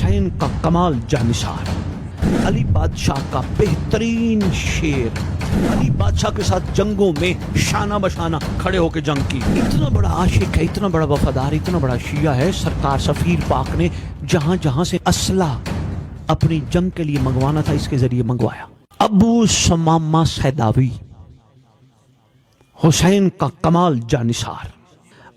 حسین کا کمال جانثار، علی بادشاہ کا بہترین شیر، علی بادشاہ کے ساتھ جنگوں میں شانہ بشانہ کھڑے ہو کے جنگ کی۔ اتنا بڑا عاشق ہے، اتنا بڑا وفادار، اتنا بڑا شیعہ ہے، سرکار سفیر پاک نے جہاں جہاں سے اسلحہ اپنی جنگ کے لیے منگوانا تھا اس کے ذریعے منگوایا۔ ابو ثمامہ سیداوی، حسین کا کمال جانثار،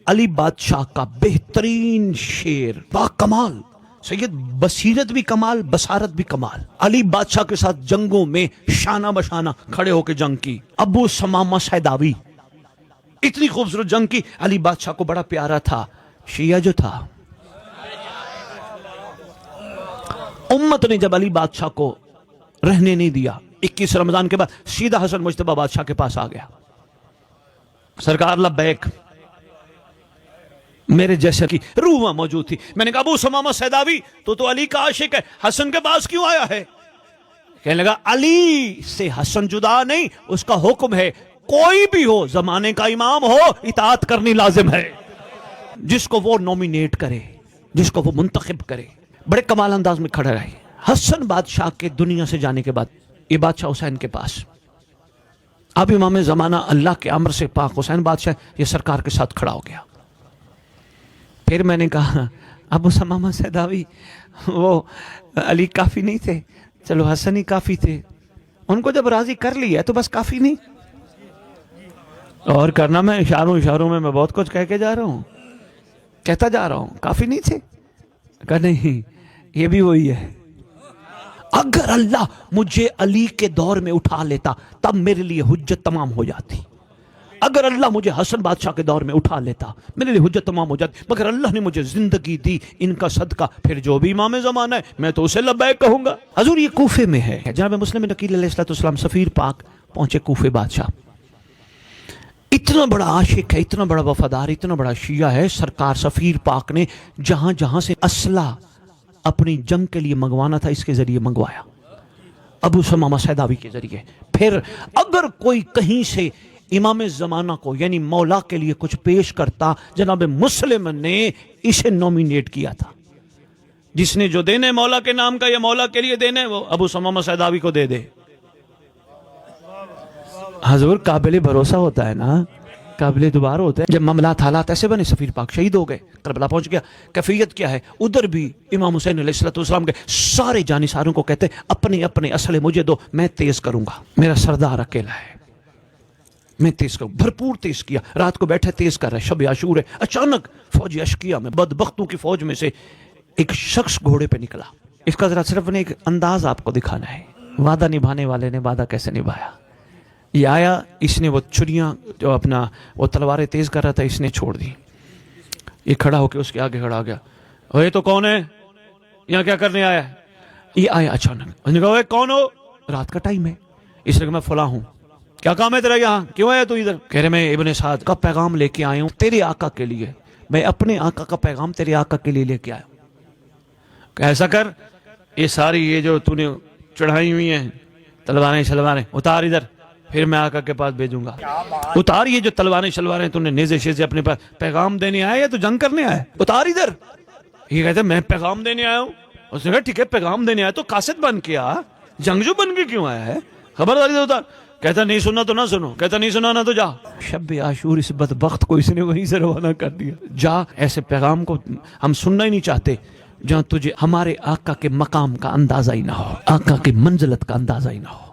علی بادشاہ کا بہترین شیر، با کمال سید، بصیرت بھی کمال، بصارت بھی کمال، علی بادشاہ کے ساتھ جنگوں میں شانہ بشانہ کھڑے ہو کے جنگ کی۔ ابو ثمامہ سیداوی، اتنی خوبصورت جنگ کی، علی بادشاہ کو بڑا پیارا تھا۔ شیعہ جو تھا، امت نے جب علی بادشاہ کو رہنے نہیں دیا، 21 رمضان کے بعد سیدھا حسن مجتبیٰ بادشاہ کے پاس آ گیا۔ سرکار لبیک، میرے جیسے کی روح موجود تھی۔ میں نے کہا ابو ثمامہ سیداوی، تو علی کا عاشق ہے، حسن کے پاس کیوں آیا ہے؟ کہنے لگا علی سے حسن جدا نہیں، اس کا حکم ہے کوئی بھی ہو، زمانے کا امام ہو، اطاعت کرنی لازم ہے، جس کو وہ نومینیٹ کرے، جس کو وہ منتخب کرے۔ بڑے کمال انداز میں کھڑا رہے۔ حسن بادشاہ کے دنیا سے جانے کے بعد یہ بادشاہ حسین کے پاس، اب امام زمانہ اللہ کے امر سے پاک حسین بادشاہ یہ سرکار کے ساتھ کھڑا ہو گیا۔ پھر میں نے کہا ابو ثمامہ سیداوی، وہ علی کافی نہیں تھے، چلو حسن ہی کافی تھے، ان کو جب راضی کر لیا تو بس کافی نہیں؟ اور کرنا میں اشاروں میں بہت کچھ کہہ کے جا رہا ہوں، کہتا جا رہا ہوں، کافی نہیں تھے؟ کہا نہیں، یہ بھی وہی ہے۔ اگر اللہ مجھے علی کے دور میں اٹھا لیتا تب میرے لیے حجت تمام ہو جاتی، اگر اللہ مجھے حسن بادشاہ کے دور میں اٹھا لیتا میرے لیے حجت تمام ہو جاتی، مگر اللہ نے مجھے زندگی دی ان کا صدقہ، پھر جو بھی امام زمانہ ہے میں تو اسے لبیک کہوں گا۔ حضور یہ کوفے میں ہے، جناب مسلم نقیل علیہ السلام سفیر پاک پہنچے کوفے بادشاہ، اتنا بڑا عاشق ہے، اتنا بڑا وفادار، اتنا بڑا شیعہ ہے، سرکار سفیر پاک نے جہاں جہاں سے اسلحہ اپنی جنگ کے لیے منگوانا تھا اس کے ذریعے منگوایا، ابو ثمامہ سیداوی کے ذریعے۔ پھر اگر کوئی کہیں سے امام زمانہ کو یعنی مولا کے لیے کچھ پیش کرتا، جناب مسلم نے اسے نومینیٹ کیا تھا، جس نے جو دینے مولا کے نام کا یا مولا کے لیے دینے وہ ابو ثمامہ سیداوی کو دے دے۔ حضور قابل بھروسہ ہوتا ہے نا، قابل اعتبار ہوتا ہے۔ جب معاملات حالات ایسے بنے، سفیر پاک شہید ہو گئے، کربلا پہنچ گیا، کیفیت کیا ہے؟ ادھر بھی امام حسین علیہ السلام کے سارے جانثاروں کو کہتے اپنے اپنے اسلحے مجھے دو، میں تیز کروں گا، میرا سردار اکیلا ہے، میں تیز کروں۔ بھرپور تیز کیا، رات کو بیٹھے تیز کر رہے، شب عاشور ہے، اچانک فوج اشکیا میں، بدبختوں کی فوج میں سے ایک شخص گھوڑے پہ نکلا۔ اس کا ذرا صرف نے ایک انداز آپ کو دکھانا ہے، وعدہ نبھانے والے نے وعدہ کیسے نبھایا۔ یہ آیا، اس نے وہ چھریاں جو اپنا وہ تلواریں تیز کر رہا تھا اس نے چھوڑ دی، یہ کھڑا ہو کے اس کے آگے کھڑا ہو گیا، اوہ تو کون ہے، یہاں کیا کرنے آیا ہے؟ یہ آیا اچانک، اس نے کہا اوہ کون ہو؟ رات کا ٹائم ہے۔ اس نے کہا میں فلاں ہوں۔ کیا کام ہے تیرا یہاں، کیوں آیا تو ادھر؟ کہہ رہے میں ابن سعد کا پیغام لے کے آیا ہوں تیرے آقا کے لیے، میں اپنے آقا کا پیغام تیرے آقا کے لیے لے کے آیا ہوں۔ ایسا کر، یہ ساری یہ جو تو نے چڑھائی ہوئی ہیں تلواریں شلواریں اتار ادھر، پھر میں آقا کے پاس بھیجوں گا۔ اتار یہ جو تلواریں شلواریں تو نے نیزے شیزے اپنے پاس، پیغام دینے آیا یا تو جنگ کرنے آیا؟ اتار ادھر۔ یہ کہتے میں پیغام دینے آیا ہوں۔ اس نے کہا ٹھیک ہے پیغام دینے آیا تو قاصد بن کے آ، جنگجو بن کے کیوں آیا ہے؟ خبرداری دے اتار۔ کہتا نہیں سننا تو نہ سنو، کہتا نہیں سنا نہ تو جا۔ شب عاشور اس بدبخت کو اس نے وہیں سے روانہ کر دیا، جا، ایسے پیغام کو ہم سننا ہی نہیں چاہتے جہاں تجھے ہمارے آقا کے مقام کا اندازہ ہی نہ ہو، آقا کی منزلت کا اندازہ ہی نہ ہو۔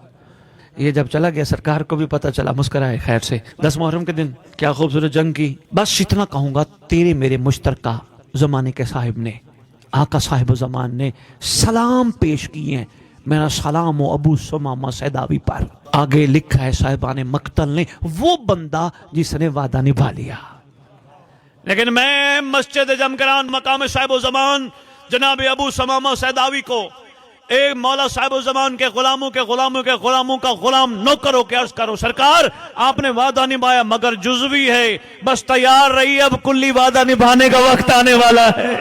یہ جب چلا گیا سرکار کو بھی پتہ چلا، مسکرائے خیر سے۔ 10 محرم کے دن کیا خوبصورت جنگ کی۔ بس اتنا کہوں گا، تیرے میرے مشترکہ زمانے کے صاحب نے، آقا صاحب زمان نے سلام پیش کیے ہیں، میرا سلام ہو ابو ثمامہ سیداوی پر۔ آگے لکھا ہے صاحبان مقتل نے، وہ بندہ جس نے وعدہ نبھا لیا۔ لیکن میں مسجد جمکران مقام صاحب و زمان جناب ابو ثمامہ سیداوی کو ایک مولا صاحب الزمان کے غلاموں کا غلام نوکر ہو کے عرض کرو، سرکار آپ نے وعدہ نبھایا مگر جزوی ہے، بس تیار رہی، اب کلی وعدہ نبھانے کا وقت آنے والا ہے۔